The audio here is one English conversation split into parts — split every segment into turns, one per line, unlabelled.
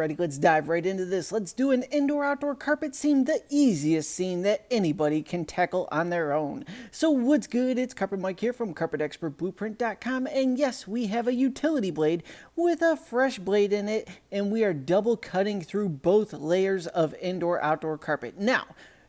Alrighty, let's dive right into this. Let's do an indoor-outdoor carpet seam, the easiest seam that anybody can tackle on their own. So what's good? It's Carpet Mike here from CarpetExpertBlueprint.com, and yes, we have a utility blade with a fresh blade in it, and we are double cutting through both layers of indoor-outdoor carpet. Now,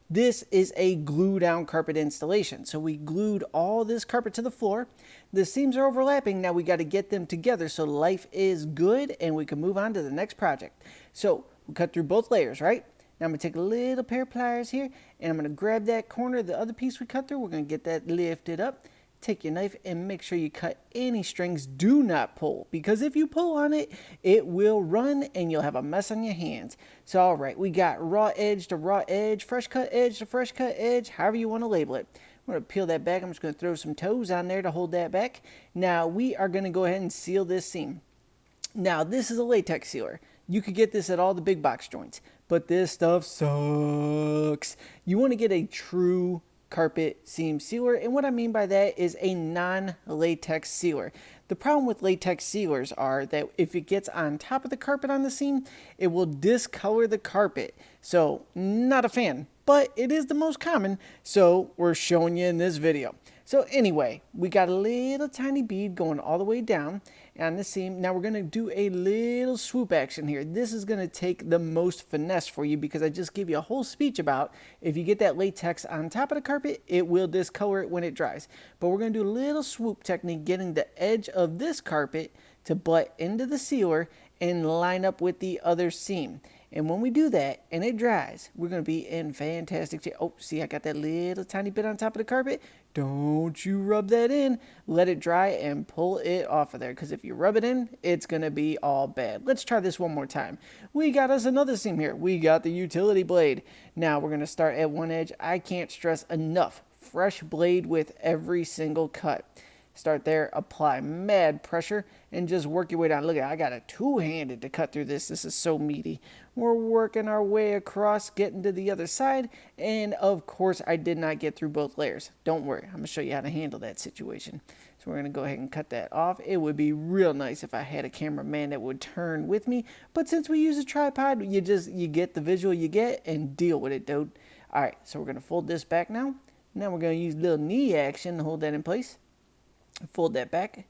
this is a glue down carpet installation. So we glued all this carpet to the floor. The seams are overlapping. Now we got to get them together so life is good and we can move on to the next project. So we cut through both layers, right? Now I'm going to take a little pair of pliers here and I'm going to grab that corner of the other piece we cut through. We're going to get that lifted up. Take your knife and make sure you cut any strings. Do not pull, because if you pull on it, it will run and you'll have a mess on your hands. So all right, we got raw edge to raw edge, fresh cut edge to fresh cut edge, however you want to label it. I'm going to peel that back. I'm just going to throw some toes on there to hold that back. Now we are going to go ahead and seal this seam. Now this is a latex sealer. You could get this at all the big box joints, but this stuff sucks. You want to get a true carpet seam sealer, and what I mean by that is a non-latex sealer. The problem with latex sealers are that if it gets on top of the carpet on the seam, it will discolor the carpet. So not a fan, but it is the most common, so we're showing you in this video. So anyway, we got a little tiny bead going all the way down on the seam. Now we're going to do a little swoop action here. This is going to take the most finesse for you because I just gave you a whole speech about if you get that latex on top of the carpet, it will discolor it when it dries. But we're going to do a little swoop technique, getting the edge of this carpet to butt into the sealer and line up with the other seam. And when we do that and it dries, we're going to be in fantastic shape. Oh, see, I got that little tiny bit on top of the carpet. Don't you rub that in. Let it dry and pull it off of there, because if you rub it in, it's going to be all bad. Let's try this one more time. We got us another seam here. We got the utility blade. Now we're going to start at one edge. I can't stress enough. Fresh blade with every single cut. Start there, apply mad pressure, and just work your way down. Look at it, I got a two-handed to cut through this. This is so meaty. We're working our way across, getting to the other side, and of course, I did not get through both layers. Don't worry, I'm going to show you how to handle that situation. So we're going to go ahead and cut that off. It would be real nice if I had a cameraman that would turn with me, but since we use a tripod, you get the visual you get and deal with it, dude. All right, so we're going to fold this back now. Now we're going to use a little knee action to hold that in place. Fold that back,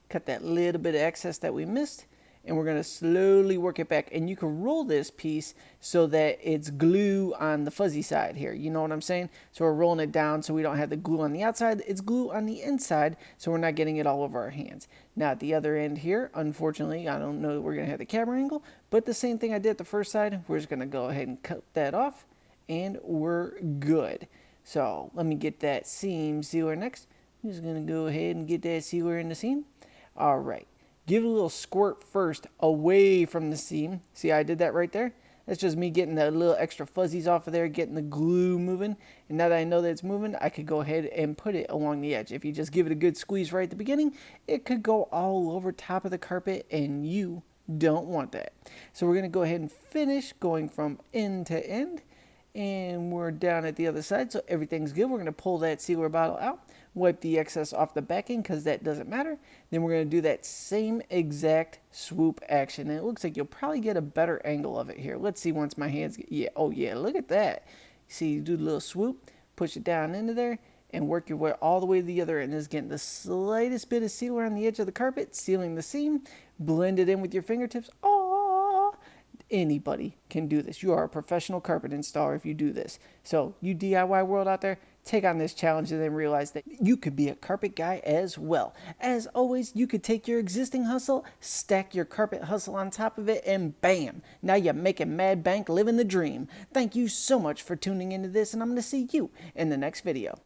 cut that little bit of excess that we missed, and we're going to slowly work it back. And you can roll this piece so that it's glue on the fuzzy side here. You know what I'm saying? So we're rolling it down so we don't have the glue on the outside. It's glue on the inside, so we're not getting it all over our hands. Now at the other end here, unfortunately, I don't know that we're going to have the camera angle, but the same thing I did at the first side, we're just going to go ahead and cut that off, and we're good. So let me get that seam sealer next. I'm just going to go ahead and get that sealer in the seam. All right. Give it a little squirt first away from the seam. See how I did that right there? That's just me getting the little extra fuzzies off of there, getting the glue moving. And now that I know that it's moving, I could go ahead and put it along the edge. If you just give it a good squeeze right at the beginning, it could go all over top of the carpet, and you don't want that. So we're going to go ahead and finish going from end to end. And we're down at the other side, so everything's good. We're going to pull that sealer bottle out, wipe the excess off the backing because that doesn't matter. Then we're going to do that same exact swoop action. And it looks like you'll probably get a better angle of it here. Let's see once my hands get, yeah, oh yeah, look at that. See, you do the little swoop, push it down into there, and work your way all the way to the other end. This is getting the slightest bit of sealer on the edge of the carpet, sealing the seam, blend it in with your fingertips. Oh, anybody can do this. You are a professional carpet installer if you do this. So you DIY world out there, take on this challenge and then realize that you could be a carpet guy as well. As always, you could take your existing hustle, stack your carpet hustle on top of it, and bam, now you're making mad bank living the dream. Thank you so much for tuning into this, and I'm going to see you in the next video.